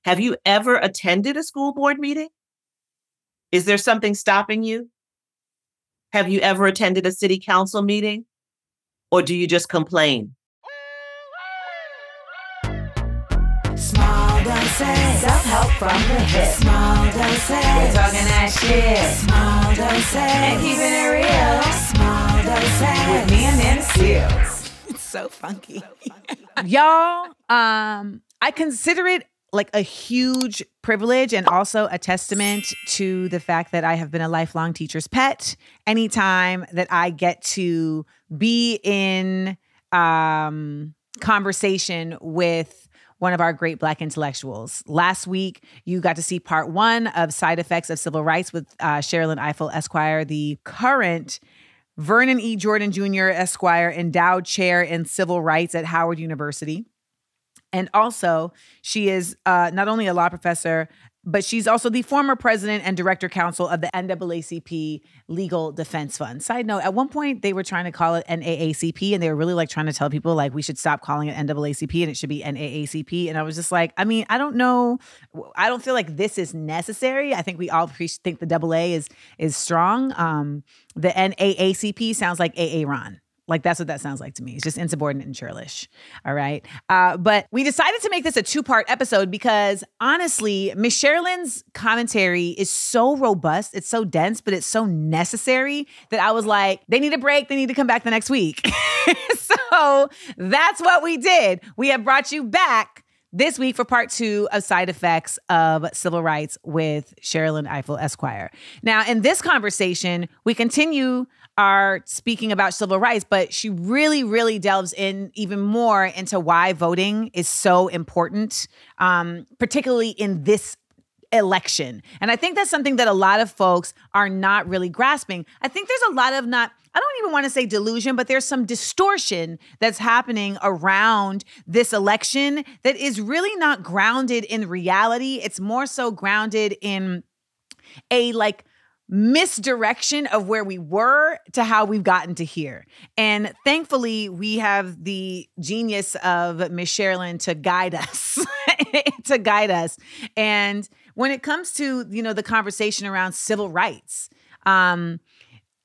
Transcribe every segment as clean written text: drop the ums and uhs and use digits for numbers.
Have you ever attended a school board meeting? Is there something stopping you? Have you ever attended a city council meeting? Or do you just complain? Small doses, self-help from the hip. Small doses, we're talking that shit. Small doses, and keeping it real. Small doses, with me and Amanda Seals. It's so funky. Y'all, I consider it like a huge privilege and also a testament to the fact that I have been a lifelong teacher's pet. Anytime that I get to be in conversation with one of our great Black intellectuals. Last week, you got to see part 1 of Side Effects of Civil Rights with Sherrilyn Ifill, Esquire, the current Vernon E. Jordan Jr., Esquire, endowed chair in civil rights at Howard University. And also, she is not only a law professor, but she's also the former president and director counsel of the NAACP Legal Defense Fund. Side note, at one point, they were trying to call it NAACP, and they were really like trying to tell people like we should stop calling it NAACP and it should be NAACP. And I was just like, I mean, I don't know. I don't feel like this is necessary. I think we all think the AA is strong. The NAACP sounds like AA Ron. Like, that's what that sounds like to me. It's just insubordinate and churlish. All right. But we decided to make this a 2-part episode because, honestly, Miss Sherrilyn's commentary is so robust. It's so dense, but it's so necessary that I was like, they need a break. They need to come back the next week. So that's what we did. We have brought you back this week for part 2 of Side Effects of Civil Rights with Sherrilyn Ifill, Esquire. Now, in this conversation, we continue our speaking about civil rights, but she really, really delves in even more into why voting is so important, particularly in this election. And I think that's something that a lot of folks are not really grasping. I think there's a lot of I don't even want to say delusion, but there's some distortion that's happening around this election that is really not grounded in reality. It's more so grounded in a misdirection of where we were to how we've gotten to here. And thankfully, we have the genius of Miss Sherrilyn to guide us, And when it comes to, the conversation around civil rights,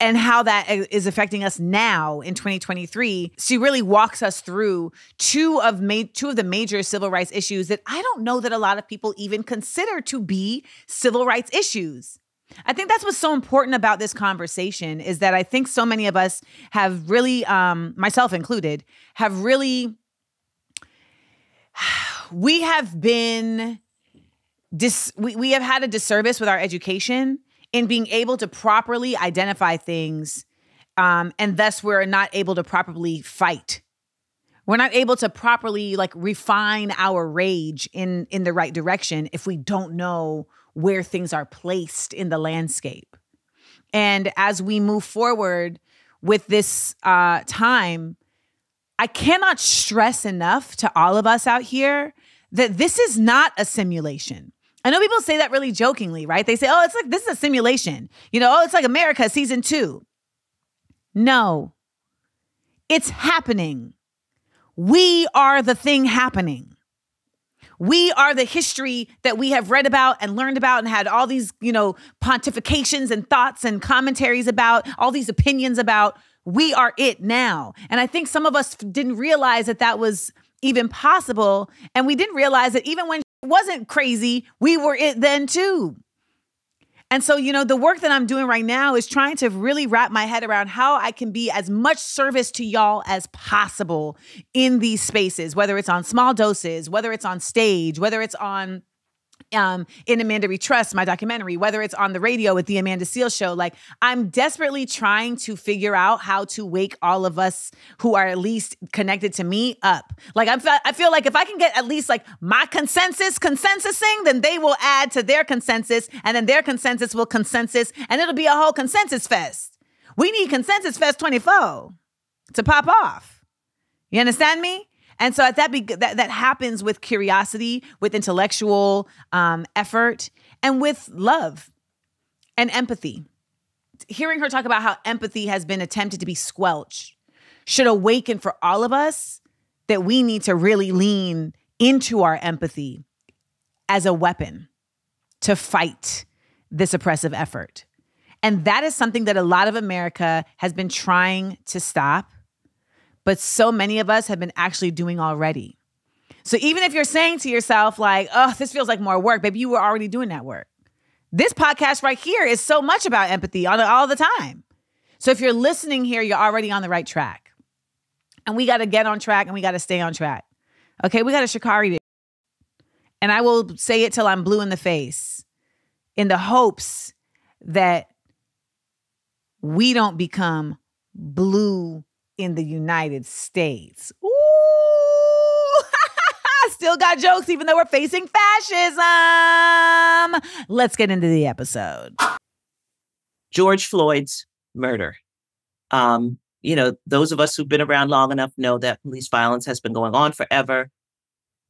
and how that is affecting us now in 2023, she really walks us through two of the major civil rights issues that I don't know that a lot of people even consider to be civil rights issues. I think that's what's so important about this conversation is that I think so many of us have really, myself included, we have had a disservice with our education in being able to properly identify things, and thus we're not able to properly fight. We're not able to properly refine our rage in the right direction if we don't know where things are placed in the landscape. And as we move forward with this time, I cannot stress enough to all of us out here that this is not a simulation. I know people say that really jokingly, right? They say, oh, it's like, this is a simulation. It's like America season 2. No, it's happening. We are the thing happening. We are the history that we have read about and learned about and had all these, pontifications and thoughts and commentaries about, all these opinions about. We are it now. And I think some of us didn't realize that that was even possible. And we didn't realize that even when it wasn't crazy, we were it then too. And so, the work that I'm doing right now is trying to really wrap my head around how I can be as much service to y'all as possible in these spaces, whether it's on Small Doses, whether it's on stage, whether it's on in Amanda We Trust, my documentary, whether it's on the radio with the Amanda Seals Show. I'm desperately trying to figure out how to wake all of us who are at least connected to me up. I feel like if I can get at least my consensusing, then they will add to their consensus, and then their consensus will consensus, and it'll be a whole consensus fest. We need Consensus Fest 24 to pop off. You understand me? And so that happens with curiosity, with intellectual effort, and with love and empathy. Hearing her talk about how empathy has been attempted to be squelched should awaken for all of us that we need to really lean into our empathy as a weapon to fight this oppressive effort. And that is something that a lot of America has been trying to stop, but so many of us have been actually doing already. So even if you're saying to yourself like, oh, this feels like more work, baby, you were already doing that work. This podcast right here is so much about empathy all the time. So if you're listening here, you're already on the right track. And we got to get on track and we got to stay on track. Okay, we got a Sha'Carri to. And I will say it till I'm blue in the face in the hopes that we don't become blue in the United States. Ooh, still got jokes even though we're facing fascism. Let's get into the episode. George Floyd's murder. Those of us who've been around long enough know that police violence has been going on forever.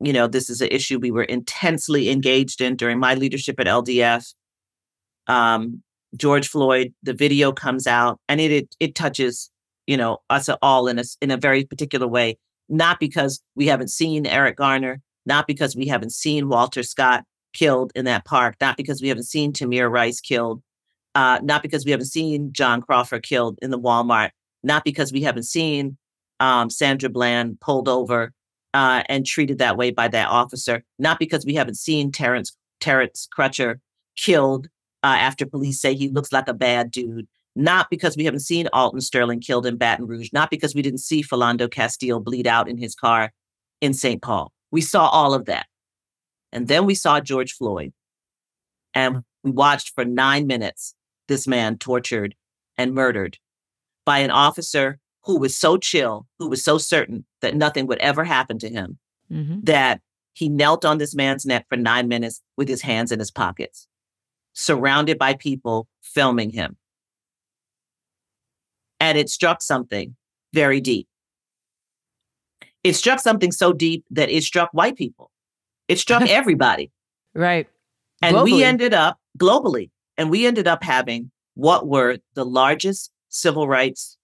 This is an issue we were intensely engaged in during my leadership at LDF. George Floyd, the video comes out and it touches, us all in a very particular way, not because we haven't seen Eric Garner, not because we haven't seen Walter Scott killed in that park, not because we haven't seen Tamir Rice killed, not because we haven't seen John Crawford killed in the Walmart, not because we haven't seen Sandra Bland pulled over and treated that way by that officer, not because we haven't seen Terrence Crutcher killed after police say he looks like a bad dude, not because we haven't seen Alton Sterling killed in Baton Rouge, not because we didn't see Philando Castile bleed out in his car in St. Paul. We saw all of that. And then we saw George Floyd. And we watched for 9 minutes this man tortured and murdered by an officer who was so chill, who was so certain that nothing would ever happen to him, that he knelt on this man's neck for 9 minutes with his hands in his pockets, surrounded by people filming him. And it struck something very deep. It struck something so deep that it struck white people. It struck everybody. Right. And globally. we ended up globally, and we ended up having what were the largest civil rights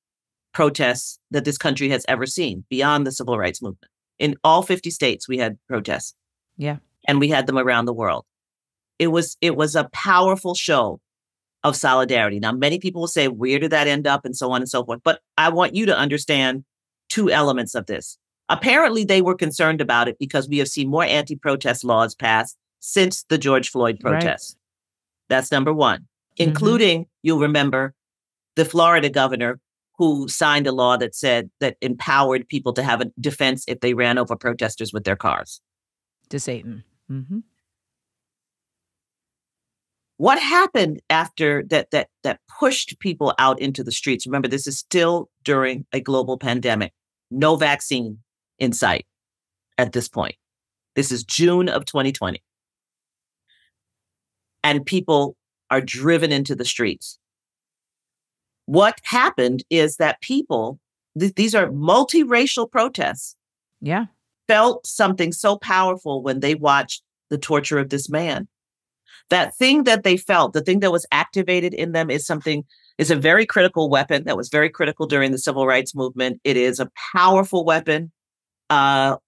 protests that this country has ever seen beyond the civil rights movement. In all 50 states, we had protests. Yeah. And we had them around the world. It was a powerful show of solidarity. Now, many people will say, where did that end up? And so on and so forth. But I want you to understand two elements of this. Apparently, they were concerned about it because we have seen more anti-protest laws passed since the George Floyd protests. Right. That's number one, including, you'll remember, the Florida governor who signed a law that said that empowered people to have a defense if they ran over protesters with their cars. To Satan. Mm-hmm. What happened after that pushed people out into the streets? Remember, this is still during a global pandemic. No vaccine in sight at this point. This is June of 2020. And people are driven into the streets. What happened is that people, these are multiracial protests, felt something so powerful when they watched the torture of this man. That thing that they felt, the thing that was activated in them is a very critical weapon that was very critical during the civil rights movement. It is a powerful weapon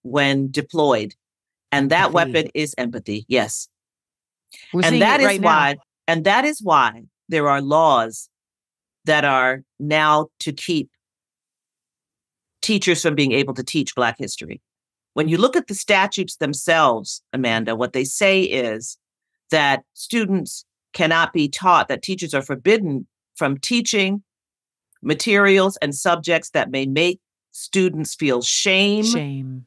when deployed. And that weapon is empathy. Yes. And that is why there are laws that are now to keep teachers from being able to teach Black history. When you look at the statutes themselves, Amanda, what they say is that students cannot be taught, that teachers are forbidden from teaching materials and subjects that may make students feel shame,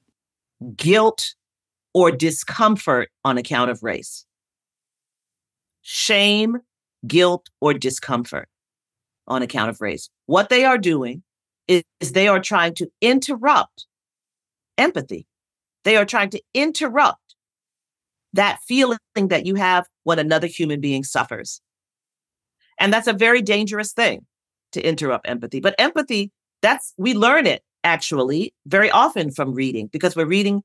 guilt, or discomfort on account of race. Shame, guilt, or discomfort on account of race. What they are doing is they are trying to interrupt empathy. They are trying to interrupt that feeling that you have when another human being suffers. And that's a very dangerous thing, to interrupt empathy. But empathy, we learn it actually very often from reading, because we're reading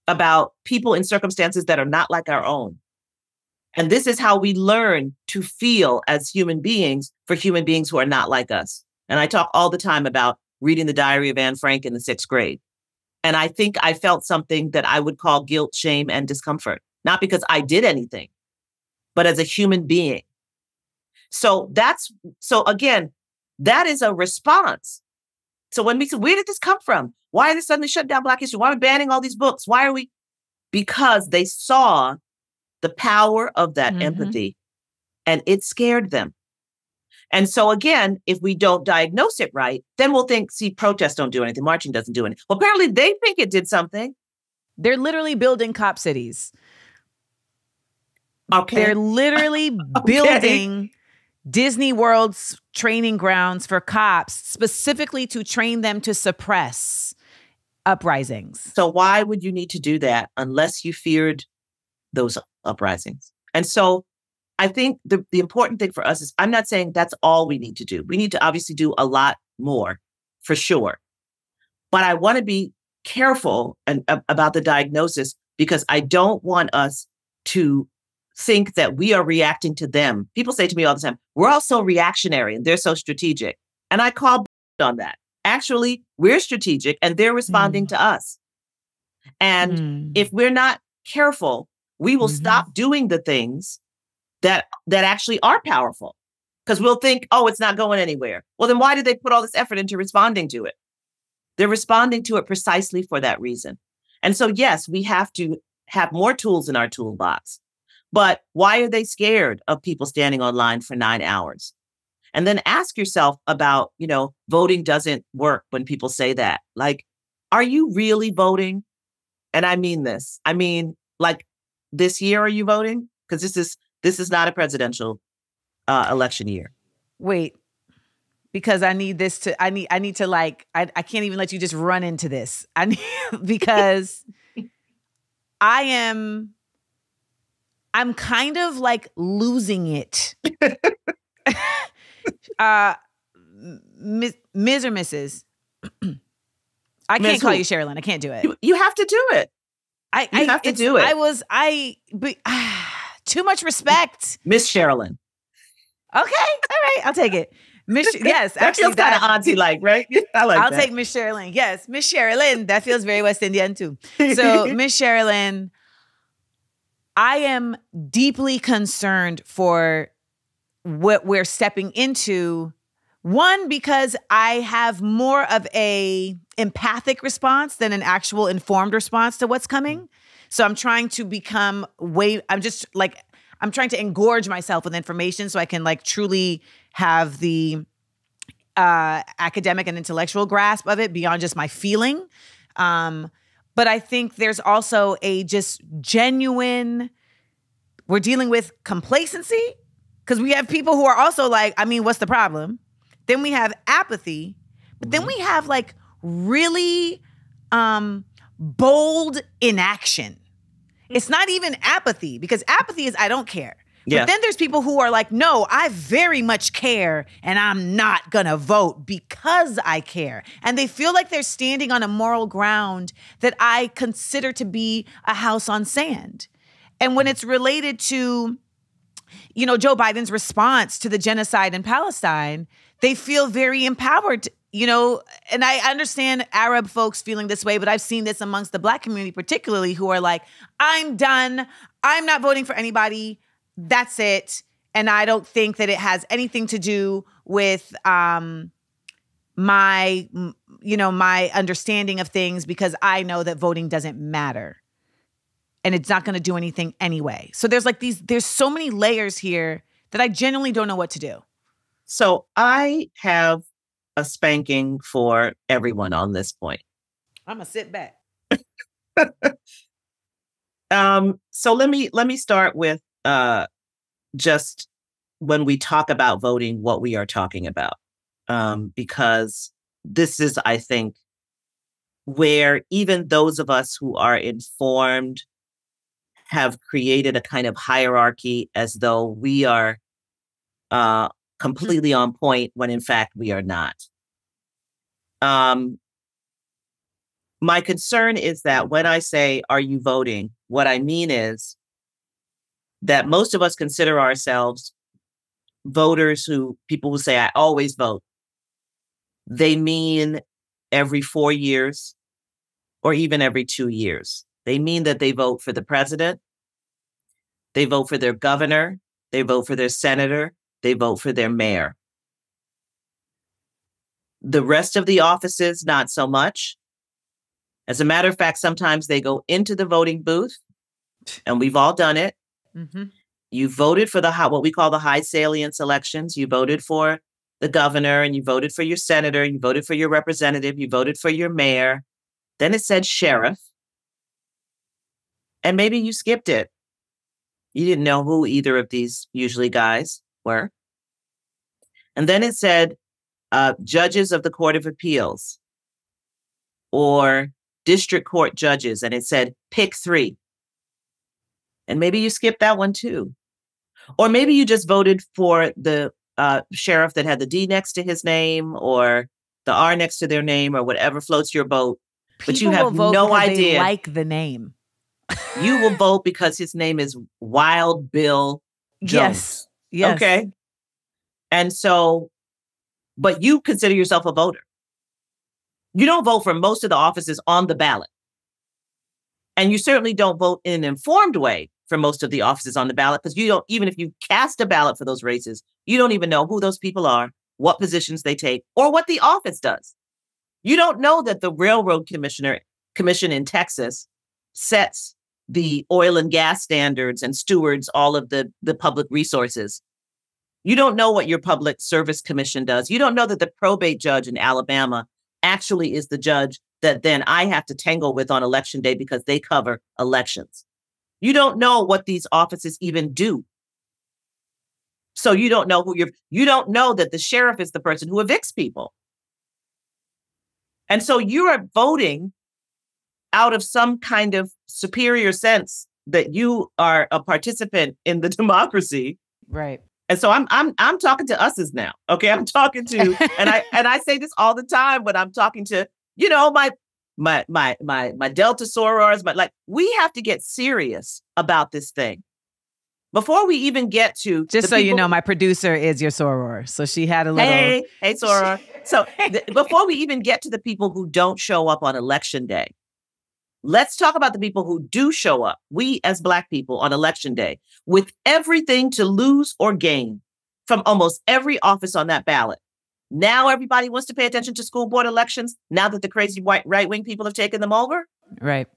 about people in circumstances that are not like our own. And this is how we learn to feel as human beings for human beings who are not like us. And I talk all the time about reading the Diary of Anne Frank in the 6th grade. And I think I felt something that I would call guilt, shame, and discomfort not because I did anything, but as a human being. So again, that is a response. So when we say, where did this come from? Why are they suddenly shutting down Black history? Why are we banning all these books? Why are we? Because they saw the power of that empathy and it scared them. And so again, if we don't diagnose it right, then we'll think, see, protests don't do anything. Marching doesn't do anything. Well, apparently they think it did something. They're literally building cop cities. Okay. They're literally building Disney World's training grounds for cops specifically to train them to suppress uprisings. So why would you need to do that unless you feared those uprisings? And so I think the important thing for us is, I'm not saying that's all we need to do. We need to obviously do a lot more, for sure. But I want to be careful about the diagnosis, because I don't want us to think that we are reacting to them. People say to me all the time, we're all so reactionary and they're so strategic. And I call on that. Actually, we're strategic and they're responding to us. And if we're not careful, we will stop doing the things that actually are powerful, because we'll think, oh, it's not going anywhere. Well, then why did they put all this effort into responding to it? They're responding to it precisely for that reason. And so, yes, we have to have more tools in our toolbox. But why are they scared of people standing online for 9 hours? And then ask yourself about, voting doesn't work when people say that. Like, are you really voting? And I mean this. I mean, like, this year, are you voting? Because this is not a presidential election year. Wait, because I need to I can't even let you just run into this. Because I'm kind of like losing it. Ms. or Mrs. I can't call you Sherrilyn. I can't do it. You have to do it. You have to do it. Too much respect. Miss Sherrilyn. Okay. All right. I'll take it. Yes. That feels kind of auntie-like, right? I'll take Miss Sherrilyn. Yes. Miss Sherrilyn. That feels very West Indian too. So Miss Sherrilyn, I am deeply concerned for what we're stepping into. One, because I have more of a empathic response than an actual informed response to what's coming. So I'm trying to become I'm trying to engorge myself with information so I can truly have the academic and intellectual grasp of it beyond just my feeling. But I think there's also a just genuine, we're dealing with complacency, because we have people who are also like, what's the problem? Then we have apathy, but then we have really bold inaction. It's not even apathy, because apathy is I don't care. Yeah. But then there's people who are like, no, I very much care and I'm not going to vote because I care. And they feel like they're standing on a moral ground that I consider to be a house on sand. And when it's related to, Joe Biden's response to the genocide in Palestine, they feel very empowered, and I understand Arab folks feeling this way, but I've seen this amongst the Black community particularly, who are like, I'm done. I'm not voting for anybody. That's it. And I don't think that it has anything to do with my understanding of things, because I know that voting doesn't matter. And it's not going to do anything anyway. So there's so many layers here that I genuinely don't know what to do. So I have a spanking for everyone on this point. I'm gonna sit back. So let me start with just when we talk about voting, what we are talking about, because this is, I think, where even those of us who are informed have created a kind of hierarchy as though we are completely on point when in fact we are not. My concern is that when I say, are you voting? What I mean is that most of us consider ourselves voters people who say, I always vote. They mean every 4 years or even every 2 years. They mean that they vote for the president They vote for their governor. They vote for their senator. They vote for their mayor. The rest of the offices, not so much. As a matter of fact, sometimes they go into the voting booth, and we've all done it. Mm-hmm. You voted for what we call the high salience elections. You voted for the governor, and you voted for your senator. You voted for your representative. You voted for your mayor. Then it said sheriff. And maybe you skipped it. You didn't know who either of these usually guys were. And then it said judges of the Court of Appeals or district court judges. And it said pick 3. And maybe you skipped that one too. Or maybe you just voted for the sheriff that had the D next to his name or the R next to their name or whatever floats your boat. But you have no idea. They like the name. You will vote because his name is Wild Bill Jones. Yes. Okay. And so, but you consider yourself a voter. You don't vote for most of the offices on the ballot. And you certainly don't vote in an informed way for most of the offices on the ballot because you don't, even if you cast a ballot for those races, you don't even know who those people are, what positions they take, or what the office does. You don't know that the Railroad Commission in Texas sets the oil and gas standards and stewards all of the public resources. You don't know what your Public Service Commission does. You don't know that the probate judge in Alabama actually is the judge that then I have to tangle with on election day because they cover elections. You don't know what these offices even do. So you don't know you don't know that the sheriff is the person who evicts people. And so you are voting out of some kind of superior sense that you are a participant in the democracy. Right. And so I'm talking to us's now. Okay. I'm talking to, and I say this all the time when I'm talking to, my Delta sorors, but like, we have to get serious about this thing. Before we even get to just so you know, my producer is your soror, so she had a little. Hey, soror. So before we even get to the people who don't show up on election day, let's talk about the people who do show up. We as Black people on election day with everything to lose or gain from almost every office on that ballot. Now everybody wants to pay attention to school board elections. Now that the crazy white right-wing people have taken them over, right?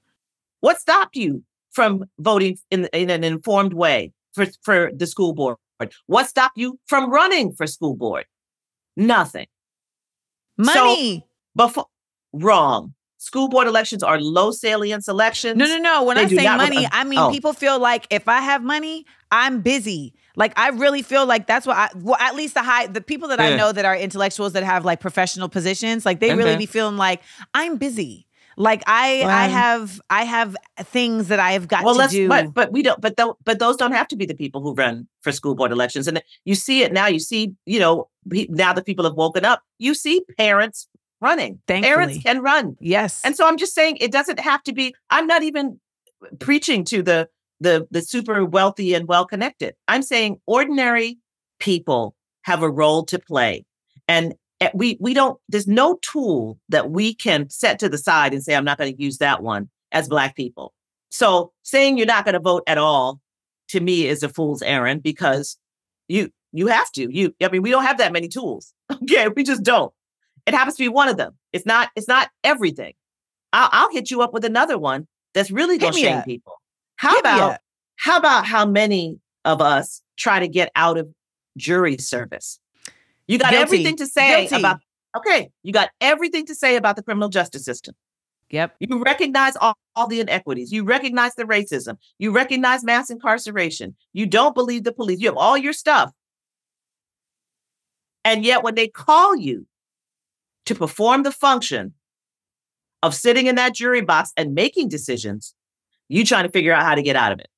What stopped you from voting in an informed way for the school board? What stopped you from running for school board? Nothing. Money. So, wrong. School board elections are low salience elections. No. When I say money, I mean people feel like if I have money, I'm busy. Like I really feel like that's what at least the people that I know that are intellectuals that have like professional positions, like they really be feeling like I'm busy. Like I have things that I have got to do. But we don't. But those don't have to be the people who run for school board elections. And you see it now. You see, now that people have woken up, you see parents running. Thankfully. Parents can run. Yes. And so I'm just saying it doesn't have to be. I'm not even preaching to the super wealthy and well connected. I'm saying ordinary people have a role to play, and we don't, there's no tool that we can set to the side and say, I'm not going to use that one as Black people. So saying you're not going to vote at all to me is a fool's errand because you have to, we don't have that many tools. Okay. We just don't. It happens to be one of them. It's not everything. I'll hit you up with another one that's really going to shame people. How about how many of us try to get out of jury service? You got everything to say about, you got everything to say about the criminal justice system. Yep. You recognize all the inequities. You recognize the racism. You recognize mass incarceration. You don't believe the police. You have all your stuff. And yet when they call you to perform the function of sitting in that jury box and making decisions, you trying to figure out how to get out of it.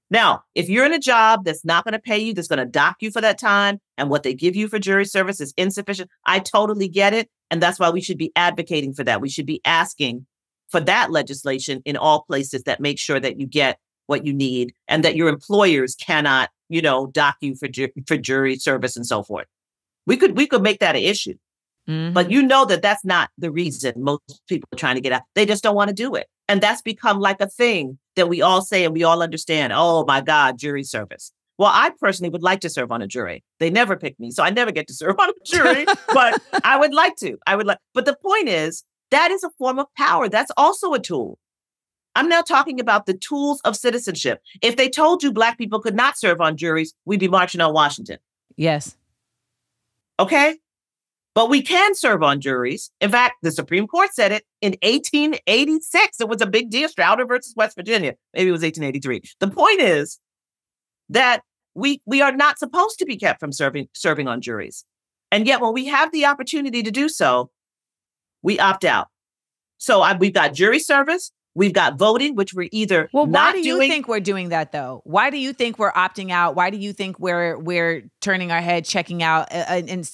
Now, if you're in a job that's not going to pay you, that's going to dock you for that time, and what they give you for jury service is insufficient, I totally get it. And that's why we should be advocating for that. We should be asking for that legislation in all places that make sure that you get what you need and that your employers cannot, dock you for jury service and so forth. We could make that an issue. Mm-hmm. But that's not the reason most people are trying to get out. They just don't want to do it. And that's become like a thing that we all say and we all understand. Oh my God, jury service. Well, I personally would like to serve on a jury. They never pick me, so I never get to serve on a jury, but I would like to. But the point is, that is a form of power. That's also a tool. I'm now talking about the tools of citizenship. If they told you Black people could not serve on juries, we'd be marching on Washington. Yes. Okay? But we can serve on juries. In fact, the Supreme Court said it in 1886. It was a big deal, Strouder versus West Virginia. Maybe it was 1883. The point is that we are not supposed to be kept from serving on juries. And yet when we have the opportunity to do so, we opt out. So we've got jury service. We've got voting, which we're either well, why not do you doing. think we're doing that, though? Why do you think we're opting out? Why do you think we're turning our head, checking out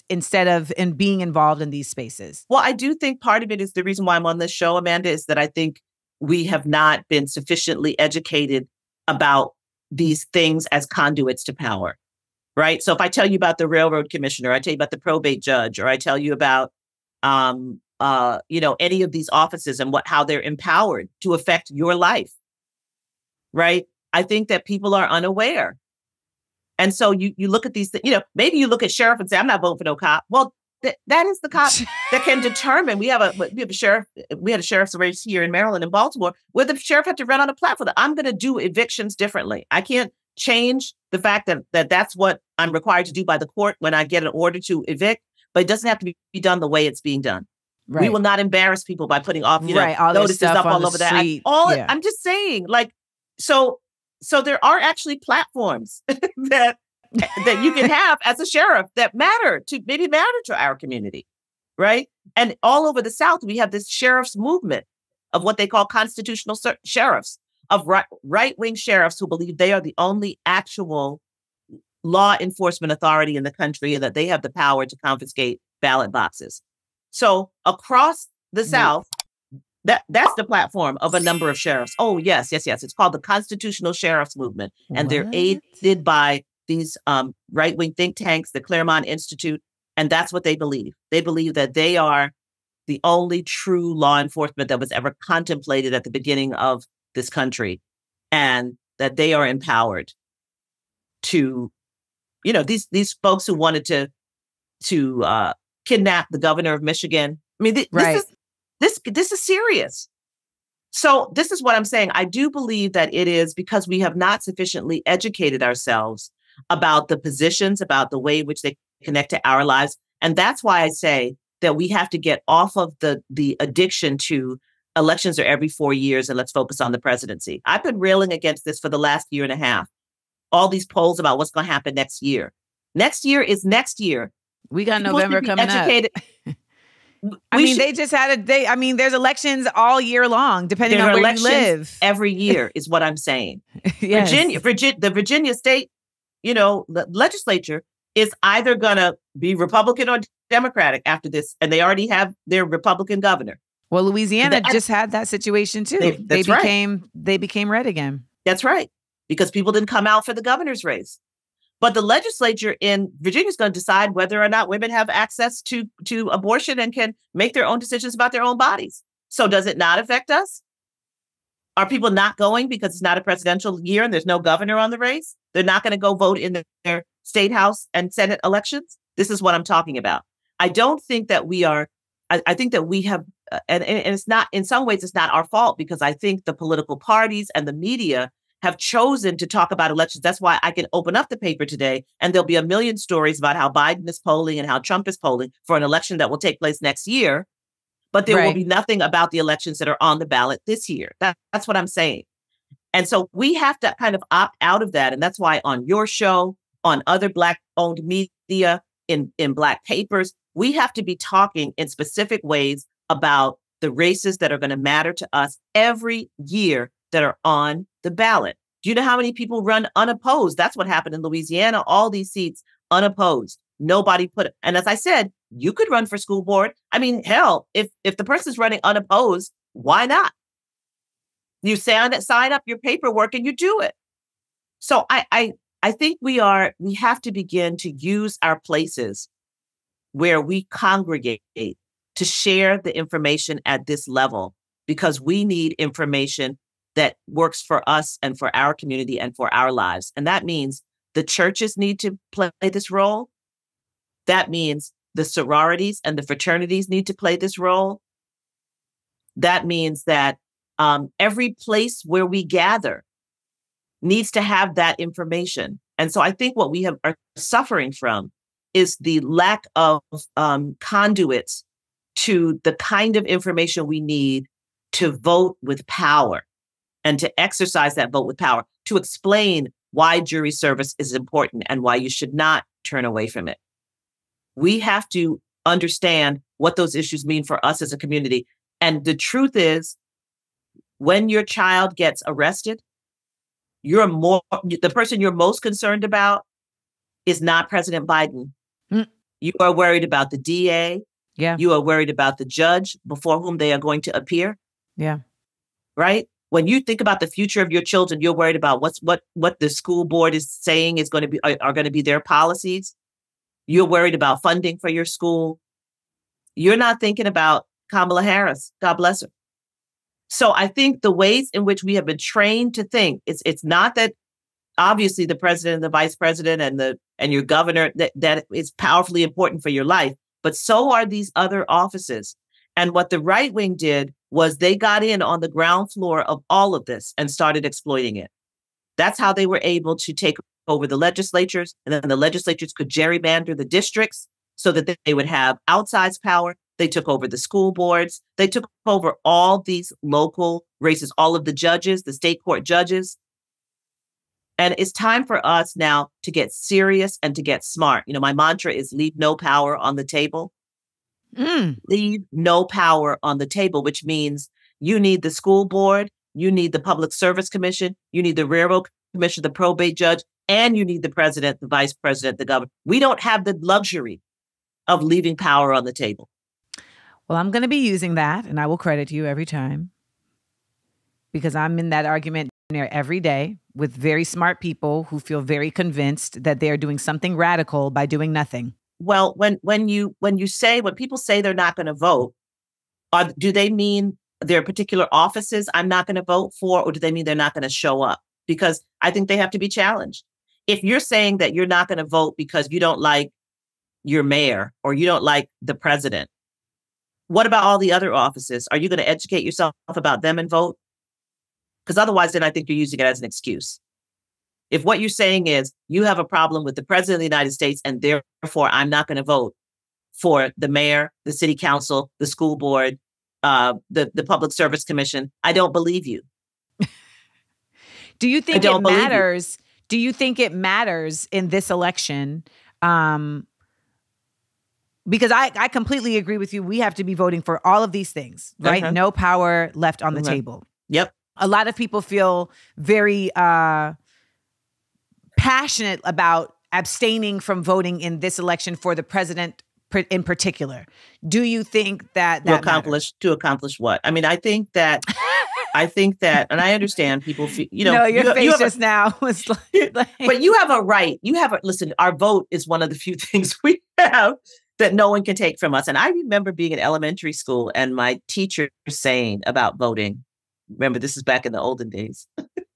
instead of being involved in these spaces? Well, I do think part of it is the reason why I'm on this show, Amanda, is that I think we have not been sufficiently educated about these things as conduits to power, right? So if I tell you about the railroad commissioner, I tell you about the probate judge, or I tell you about any of these offices and how they're empowered to affect your life, right? I think that people are unaware. And so you look at these things, maybe you look at sheriff and say, I'm not voting for no cop. Well, that is the cop that can determine. We had a sheriff's race here in Maryland and Baltimore where the sheriff had to run on a platform that I'm going to do evictions differently. I can't change the fact that that's what I'm required to do by the court when I get an order to evict, but it doesn't have to be done the way it's being done. Right. We will not embarrass people by putting off, all notices up all over that. I'm just saying, so there are actually platforms that you can have as a sheriff that matter to our community, right? And all over the South, we have this sheriff's movement of what they call constitutional sheriffs, of right-wing sheriffs who believe they are the only actual law enforcement authority in the country and that they have the power to confiscate ballot boxes. So across the South, that's the platform of a number of sheriffs. Oh, yes. It's called the Constitutional Sheriffs Movement. And they're aided by these right-wing think tanks, the Claremont Institute. And that's what they believe. They believe that they are the only true law enforcement that was ever contemplated at the beginning of this country. And that they are empowered to, these folks who wanted to kidnap the governor of Michigan. I mean, this is serious. So this is what I'm saying. I do believe that it is because we have not sufficiently educated ourselves about the positions, about the way in which they connect to our lives. And that's why I say that we have to get off of the addiction to elections are every 4 years and let's focus on the presidency. I've been railing against this for the last year and a half. All these polls about what's going to happen next year. Next year is next year. We got November coming up. They just had a day. I mean, there's elections all year long, depending on where you live. Every year is what I'm saying. Yes. The Virginia state, the legislature is either going to be Republican or Democratic after this. And they already have their Republican governor. Well, Louisiana just had that situation, too. They became red again. That's right. Because people didn't come out for the governor's race. But the legislature in Virginia is going to decide whether or not women have access to abortion and can make their own decisions about their own bodies. So does it not affect us? Are people not going because it's not a presidential year and there's no governor on the race? They're not going to go vote in their state house and Senate elections? This is what I'm talking about. I don't think that we are. I think that we have, and it's not, in some ways, it's not our fault because I think the political parties and the media have chosen to talk about elections. That's why I can open up the paper today and there'll be a million stories about how Biden is polling and how Trump is polling for an election that will take place next year. But there will be nothing about the elections that are on the ballot this year. That's what I'm saying. And so we have to kind of opt out of that. And that's why on your show, on other Black-owned media, in Black papers, we have to be talking in specific ways about the races that are going to matter to us every year that are on the ballot. Do you know how many people run unopposed? That's what happened in Louisiana. All these seats unopposed. Nobody put it. And as I said, you could run for school board. I mean, hell, if the person's running unopposed, why not? You sign up your paperwork and you do it. So I think we have to begin to use our places where we congregate to share the information at this level because we need information that works for us and for our community and for our lives. And that means the churches need to play this role. That means the sororities and the fraternities need to play this role. That means that every place where we gather needs to have that information. And so I think what we are suffering from is the lack of conduits to the kind of information we need to vote with power and to exercise that vote with power, to explain why jury service is important and why you should not turn away from it. We have to understand what those issues mean for us as a community. And the truth is, when your child gets arrested, the person you're most concerned about is not President Biden. You are worried about the DA. Yeah. You are worried about the judge before whom they are going to appear. Yeah. Right? When you think about the future of your children, you're worried about what the school board is saying is going to be are going to be their policies. You're worried about funding for your school. You're not thinking about Kamala Harris. God bless her. So I think the ways in which we have been trained to think, it's not that obviously the president and the vice president and your governor, that is powerfully important for your life, but so are these other offices. And what the right wing did was they got in on the ground floor of all of this and started exploiting it. That's how they were able to take over the legislatures, and then the legislatures could gerrymander the districts so that they would have outsized power. They took over the school boards. They took over all these local races, all of the judges, the state court judges. And it's time for us now to get serious and to get smart. You know, my mantra is leave no power on the table. Leave no power on the table, which means you need the school board, you need the Public Service Commission, you need the Railroad Commission, the probate judge, and you need the president, the vice president, the governor. We don't have the luxury of leaving power on the table. Well, I'm going to be using that, and I will credit you every time, because I'm in that argument every day with very smart people who feel very convinced that they are doing something radical by doing nothing. Well, when people say they're not going to vote, do they mean there are particular offices I'm not going to vote for, or do they mean they're not going to show up? Because I think they have to be challenged. If you're saying that you're not going to vote because you don't like your mayor or you don't like the president, what about all the other offices? Are you going to educate yourself about them and vote? Because otherwise, then I think you're using it as an excuse. If what you're saying is you have a problem with the president of the United States and therefore I'm not going to vote for the mayor, the city council, the school board, the Public Service Commission, I don't believe you. Do you think it matters? Do you think it matters in this election? Because I completely agree with you. We have to be voting for all of these things, right? No power left on the table. Yep. A lot of people feel very passionate about abstaining from voting in this election for the president in particular. Do you think that to accomplish what? I mean, I think that, and I understand people feel, No, your face just now was like, but you have a right. Listen, our vote is one of the few things we have that no one can take from us. And I remember being in elementary school and my teacher saying about voting, remember, this is back in the olden days.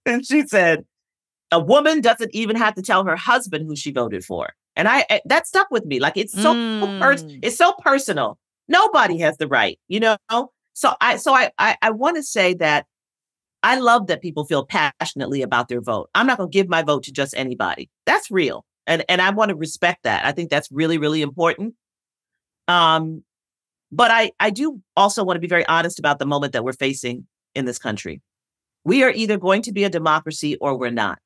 And she said, a woman doesn't even have to tell her husband who she voted for. And that stuck with me. Like, it's so personal. Nobody has the right, So I want to say that I love that people feel passionately about their vote. I'm not going to give my vote to just anybody. That's real. And I want to respect that. I think that's really, really important. But I do also want to be very honest about the moment that we're facing in this country. We are either going to be a democracy or we're not.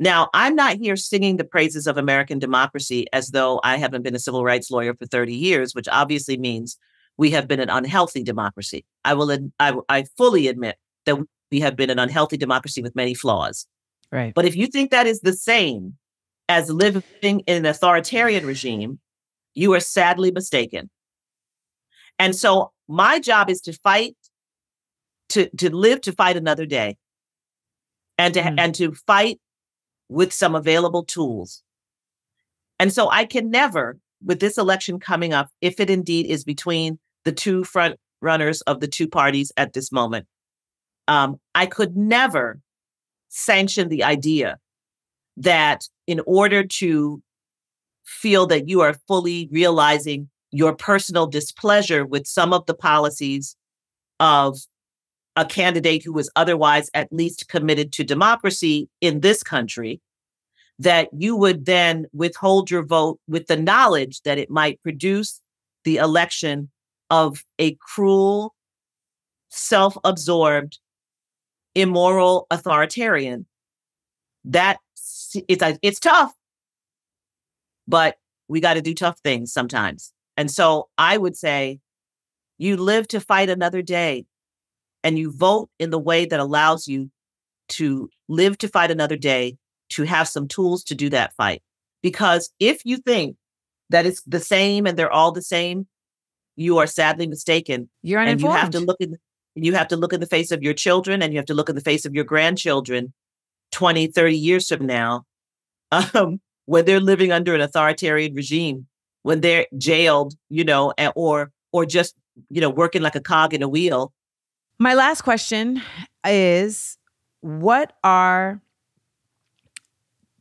Now, I'm not here singing the praises of American democracy as though I haven't been a civil rights lawyer for 30 years, which obviously means we have been an unhealthy democracy. I fully admit that we have been an unhealthy democracy with many flaws. Right. But if you think that is the same as living in an authoritarian regime, you are sadly mistaken. And so my job is to fight, to live to fight another day, and to fight with some available tools. And so I can never, with this election coming up, if it indeed is between the two front runners of the two parties at this moment. I could never sanction the idea that in order to feel that you are fully realizing your personal displeasure with some of the policies of a candidate who was otherwise at least committed to democracy in this country, that you would then withhold your vote with the knowledge that it might produce the election of a cruel, self-absorbed, immoral authoritarian. It's tough, but we got to do tough things sometimes. And so I would say you live to fight another day, and you vote in the way that allows you to live to fight another day, to have some tools to do that fight. Because if you think that it's the same and they're all the same, you are sadly mistaken. You're uninformed. And you have to look in the face of your children, and you have to look in the face of your grandchildren 20, 30 years from now, when they're living under an authoritarian regime, when they're jailed, or just, working like a cog in a wheel. My last question is, what are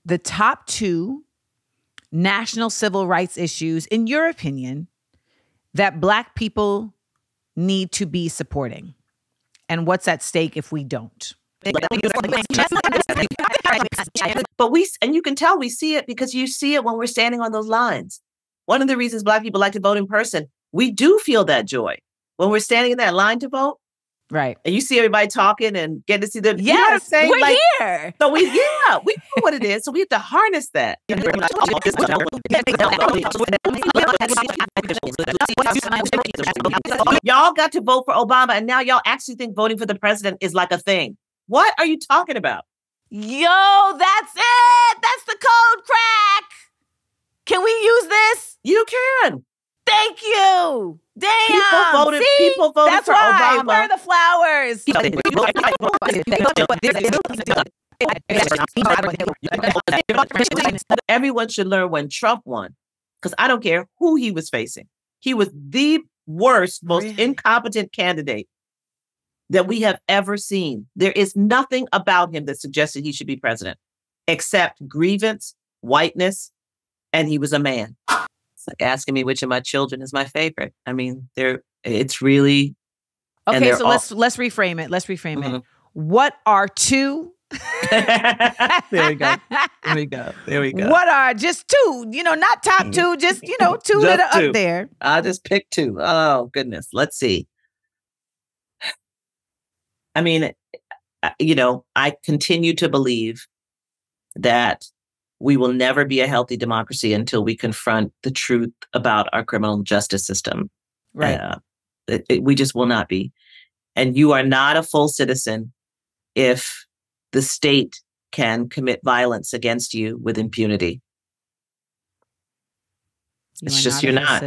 the top 2 national civil rights issues, in your opinion, that Black people need to be supporting? And what's at stake if we don't? But you can tell we see it because you see it when we're standing on those lines. One of the reasons Black people like to vote in person, we do feel that joy when we're standing in that line to vote. Right. And you see everybody talking and getting to see them. Yes, you know what I'm saying? we're here. So we know what it is. So we have to harness that. Y'all got to vote for Obama, and now y'all actually think voting for the president is like a thing. What are you talking about? Yo, that's it. That's the code crack. Can we use this? You can. Thank you. Damn. People voted that's for why. Obama. Where are the flowers? Everyone should learn when Trump won, because I don't care who he was facing. He was the worst, most incompetent candidate that we have ever seen. There is nothing about him that suggested he should be president, except grievance, whiteness, and he was a man. It's like asking me which of my children is my favorite. I mean, it's really... Okay, so let's reframe it. Let's reframe it. What are 2? There we go. What are just 2? Not top 2, just 2 that are up there. I'll just pick 2. Oh, goodness. Let's see. I mean, I continue to believe that we will never be a healthy democracy until we confront the truth about our criminal justice system. Right. We just will not be. And you are not a full citizen if the state can commit violence against you with impunity. You're not.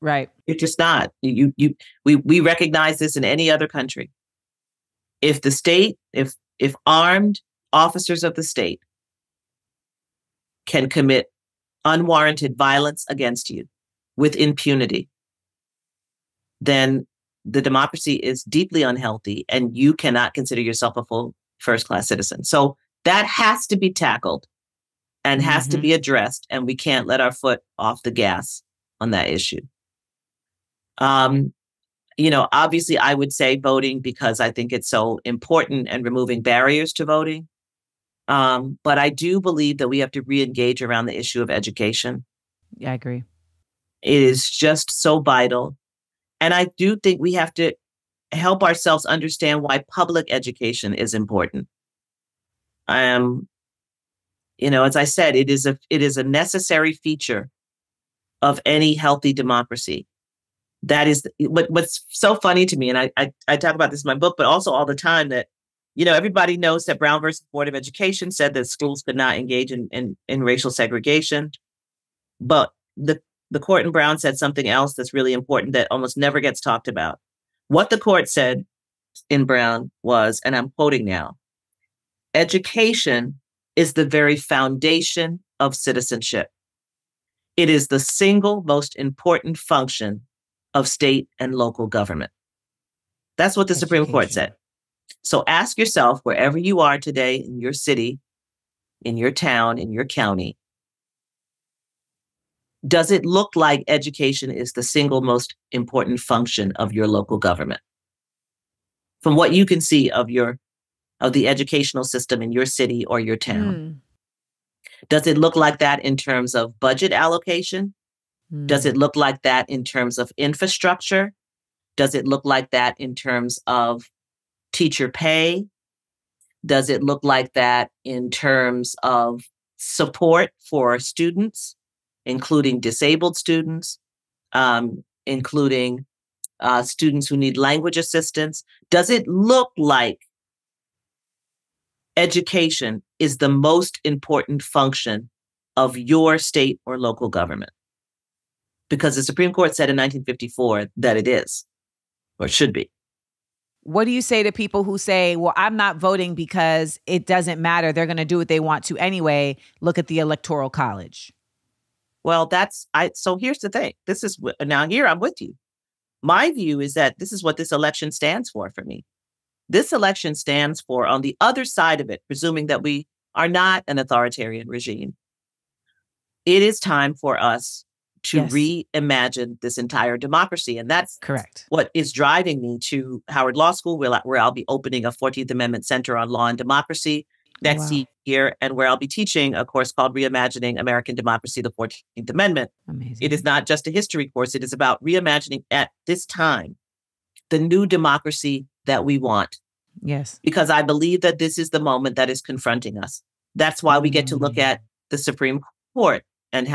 Right. You're just not. We recognize this in any other country. If the state, if armed officers of the state can commit unwarranted violence against you with impunity, then the democracy is deeply unhealthy, and you cannot consider yourself a full first-class citizen. So that has to be tackled and has to be addressed, and we can't let our foot off the gas on that issue. Obviously I would say voting, because I think it's so important, and removing barriers to voting. But I do believe that we have to re-engage around the issue of education. Yeah, I agree. It is just so vital. And I do think we have to help ourselves understand why public education is important. As I said, it is a necessary feature of any healthy democracy. That is what's so funny to me. And I talk about this in my book, but also all the time, that, everybody knows that Brown versus Board of Education said that schools could not engage in racial segregation. But the court in Brown said something else that's really important that almost never gets talked about. What the court said in Brown was, and I'm quoting now, education is the very foundation of citizenship. It is the single most important function of state and local government. That's what the Supreme Court Education. said. So ask yourself, wherever you are today in your city, in your town, in your county, does it look like education is the single most important function of your local government? From what you can see of the educational system in your city or your town. Does it look like that in terms of budget allocation? Does it look like that in terms of infrastructure? Does it look like that in terms of teacher pay? Does it look like that in terms of support for students, including disabled students, including students who need language assistance? Does it look like education is the most important function of your state or local government? Because the Supreme Court said in 1954 that it is, or should be. What do you say to people who say, well, I'm not voting because it doesn't matter. They're going to do what they want to anyway. Look at the Electoral College. Well, so here's the thing. Now here I'm with you. My view is that this is what this election stands for me. This election stands for, on the other side of it, presuming that we are not an authoritarian regime, it is time for us to reimagine this entire democracy. And that's correct. What is driving me to Howard Law School, where I'll be opening a 14th Amendment Center on Law and Democracy next year, and where I'll be teaching a course called Reimagining American Democracy, the 14th Amendment. Amazing. It is not just a history course. It is about reimagining at this time the new democracy that we want. Yes. Because I believe that this is the moment that is confronting us. That's why we get to look at the Supreme Court and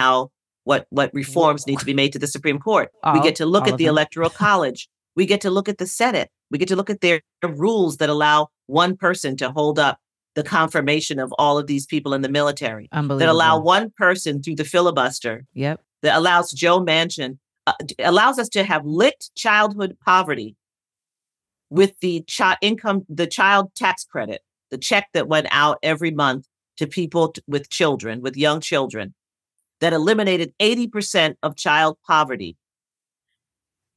what reforms need to be made to the Supreme Court. We get to look at the Electoral College. We get to look at the Senate. We get to look at their rules that allow one person to hold up the confirmation of all of these people in the military. That allow one person through the filibuster. Yep. That allows Joe Manchin, allows us to have licked childhood poverty with the child tax credit, the check that went out every month to people with children, with young children, that eliminated 80% of child poverty.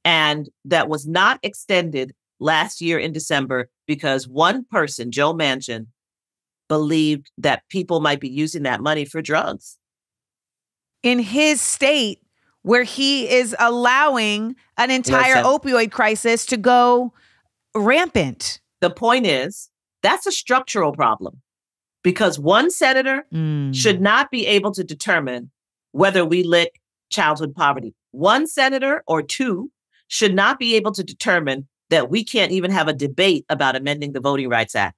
And that was not extended last year in December because one person, Joe Manchin, believed that people might be using that money for drugs. In his state, where he is allowing an entire opioid crisis to go rampant. The point is, that's a structural problem because one senator should not be able to determine whether we lick childhood poverty. One senator or two should not be able to determine that we can't even have a debate about amending the Voting Rights Act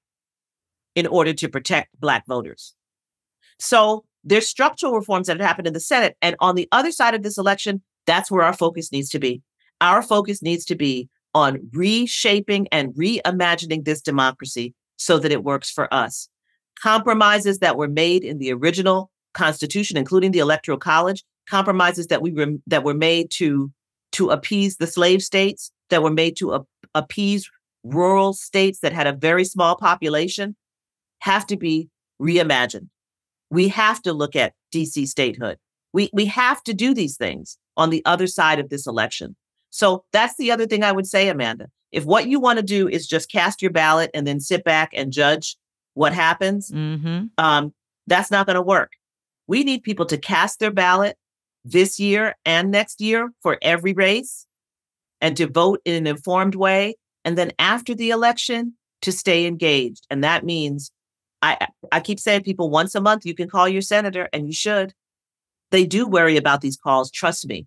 in order to protect Black voters. So there's structural reforms that have happened in the Senate. And on the other side of this election, that's where our focus needs to be. Our focus needs to be on reshaping and reimagining this democracy so that it works for us. Compromises that were made in the original Constitution, including the Electoral College, compromises that were made to appease the slave states, that were made to appease rural states that had a very small population, have to be reimagined. We have to look at DC statehood. We have to do these things on the other side of this election. So that's the other thing I would say, Amanda. If what you want to do is just cast your ballot and then sit back and judge what happens, that's not going to work. We need people to cast their ballot this year and next year for every race and to vote in an informed way. And then after the election, to stay engaged. And that means, I keep saying people once a month, you can call your senator, and you should. They do worry about these calls. Trust me.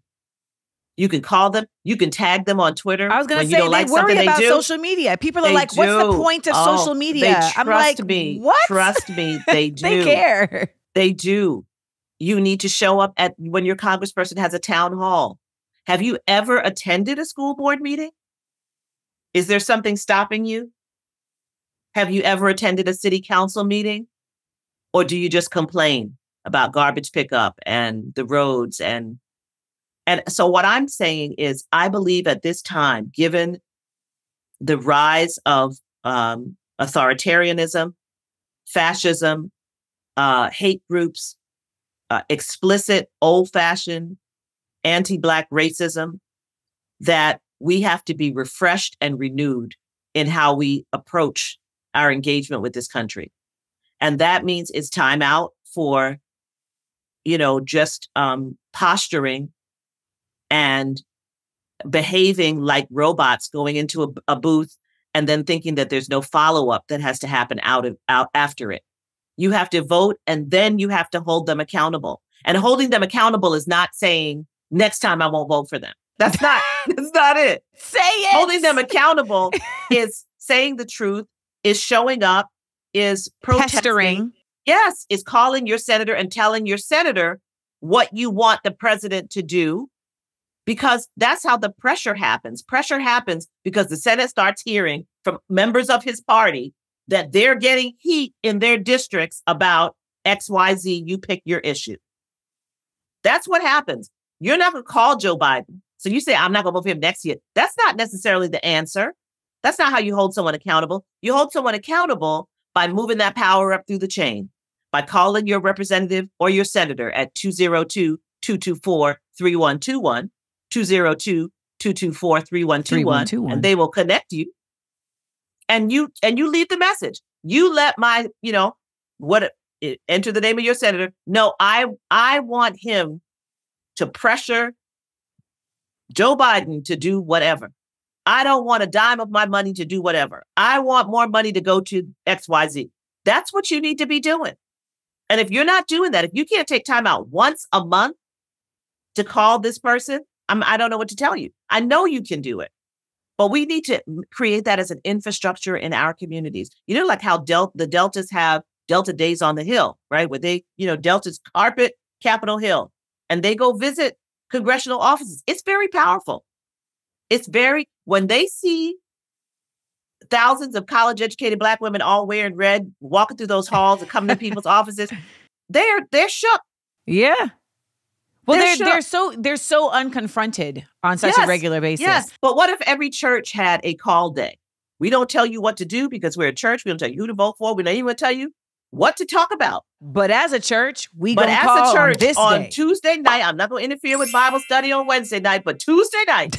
You can call them. You can tag them on Twitter. I was going to say, they worry about social media. People are like, what's the point of social media? I'm like, what? Trust me, they do. They care. They do. You need to show up when your congressperson has a town hall. Have you ever attended a school board meeting? Is there something stopping you? Have you ever attended a city council meeting? Or do you just complain about garbage pickup and the roads? And so what I'm saying is, I believe at this time, given the rise of authoritarianism, fascism, hate groups, explicit, old-fashioned, anti-Black racism, that we have to be refreshed and renewed in how we approach our engagement with this country. And that means it's time out for, just posturing and behaving like robots, going into a booth and then thinking that there's no follow-up that has to happen out after it. You have to vote, and then you have to hold them accountable. And holding them accountable is not saying next time I won't vote for them. That's not it. Say it. Holding them accountable is saying the truth, is showing up, is protesting. Pestering. Yes, is calling your senator and telling your senator what you want the president to do, because that's how the pressure happens. Pressure happens because the Senate starts hearing from members of his party that they're getting heat in their districts about XYZ, you pick your issue. That's what happens. You're not going to call Joe Biden. So you say, I'm not going to vote for him next year. That's not necessarily the answer. That's not how you hold someone accountable. You hold someone accountable by moving that power up through the chain, by calling your representative or your senator at 202-224-3121, 202-224-3121, and they will connect you. And you leave the message. You let enter the name of your senator. No, I want him to pressure Joe Biden to do whatever. I don't want a dime of my money to do whatever. I want more money to go to XYZ. That's what you need to be doing. And if you're not doing that, if you can't take time out once a month to call this person, I don't know what to tell you. I know you can do it. But we need to create that as an infrastructure in our communities. Like how the Deltas have Delta Days on the Hill, right? Where they, Deltas carpet Capitol Hill, and they go visit congressional offices. It's very powerful. When they see thousands of college-educated Black women all wearing red, walking through those halls and coming to people's offices, they're shook. Yeah. Well, they're so unconfronted on such a regular basis. Yes. But what if every church had a call day? We don't tell you what to do because we're a church. We don't tell you who to vote for. We don't even tell you what to talk about. But as a church, we going to call on this on day. Tuesday night, I'm not going to interfere with Bible study on Wednesday night, but Tuesday night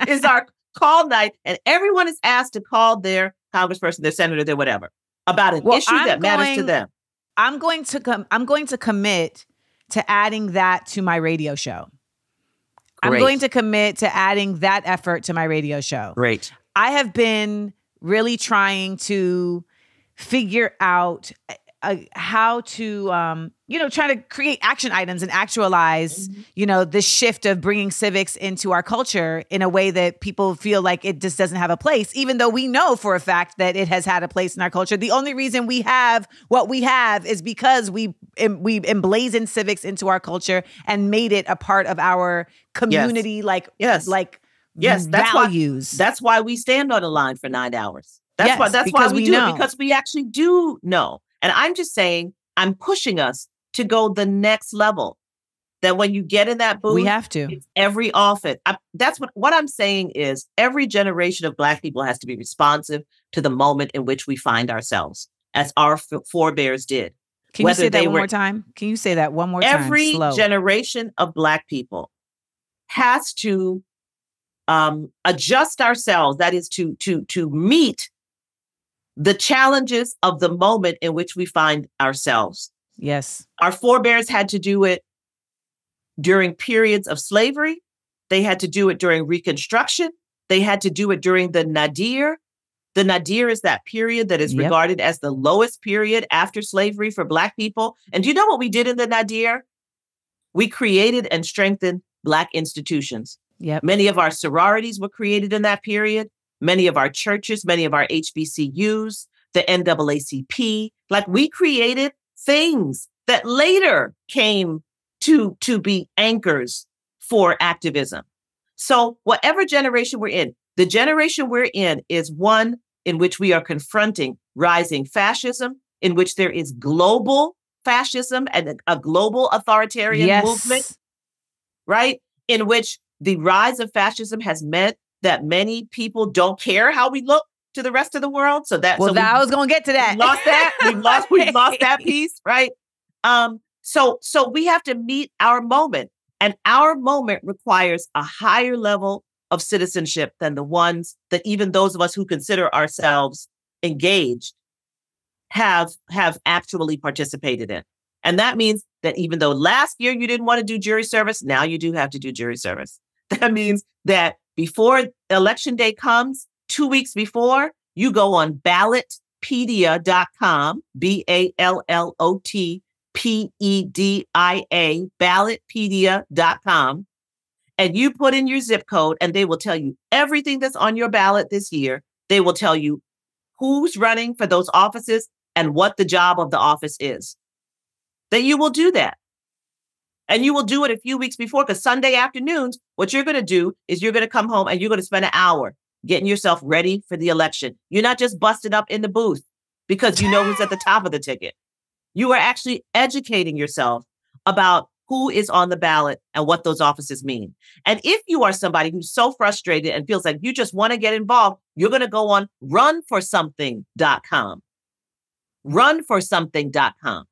is our call night. And everyone is asked to call their congressperson, their senator, their whatever, about an issue that matters to them. I'm going to commit to adding that to my radio show. Great. I'm going to commit to adding that effort to my radio show. Great. I have been really trying to figure out how to, try to create action items and actualize, the shift of bringing civics into our culture in a way that people feel like it just doesn't have a place, even though we know for a fact that it has had a place in our culture. The only reason we have what we have is because we emblazoned civics into our culture and made it a part of our community, Yes, values. That's why we stand on the line for 9 hours. That's why we do it, because we actually do know. And I'm just saying, I'm pushing us to go the next level. That when you get in that booth, we have to. It's every office. That's what I'm saying is every generation of Black people has to be responsive to the moment in which we find ourselves, as our forebears did. Can you say that one more time? Can you say that one more time? Every generation of Black people has to adjust ourselves. That is to meet the challenges of the moment in which we find ourselves. Yes. Our forebears had to do it during periods of slavery. They had to do it during Reconstruction. They had to do it during the Nadir. The Nadir is that period that is regarded as the lowest period after slavery for Black people. And do you know what we did in the Nadir? We created and strengthened Black institutions. Yep. Many of our sororities were created in that period. Many of our churches, many of our HBCUs, the NAACP, we created things that later came to be anchors for activism. So whatever generation we're in, the generation we're in is one in which we are confronting rising fascism, in which there is global fascism and a global authoritarian movement, right? In which the rise of fascism has meant that many people don't care how we look to the rest of the world. I was going to get to that. We lost that. We've lost that piece, right? So we have to meet our moment, and our moment requires a higher level of citizenship than the ones that even those of us who consider ourselves engaged have actually participated in. And that means that even though last year you didn't want to do jury service, now you do have to do jury service. That means that before election day comes, 2 weeks before, you go on ballotpedia.com, BALLOTPEDIA, ballotpedia.com, and you put in your zip code and they will tell you everything that's on your ballot this year. They will tell you who's running for those offices and what the job of the office is. That you will do that. And you will do it a few weeks before, because Sunday afternoons, what you're going to do is you're going to come home and you're going to spend an hour getting yourself ready for the election. You're not just busted up in the booth because you know who's at the top of the ticket. You are actually educating yourself about who is on the ballot and what those offices mean. And if you are somebody who's so frustrated and feels like you just want to get involved, you're going to go on runforsomething.com. Runforsomething.com.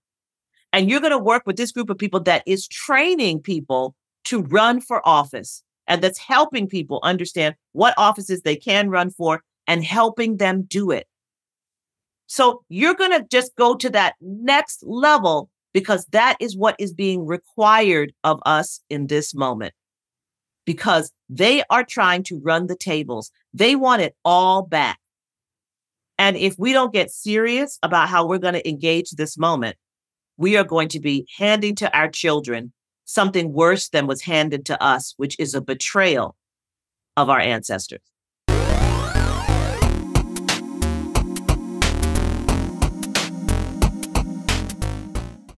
And you're going to work with this group of people that is training people to run for office, and that's helping people understand what offices they can run for and helping them do it. So you're going to just go to that next level because that is what is being required of us in this moment. Because they are trying to run the tables. They want it all back. And if we don't get serious about how we're going to engage this moment, we are going to be handing to our children something worse than was handed to us, which is a betrayal of our ancestors.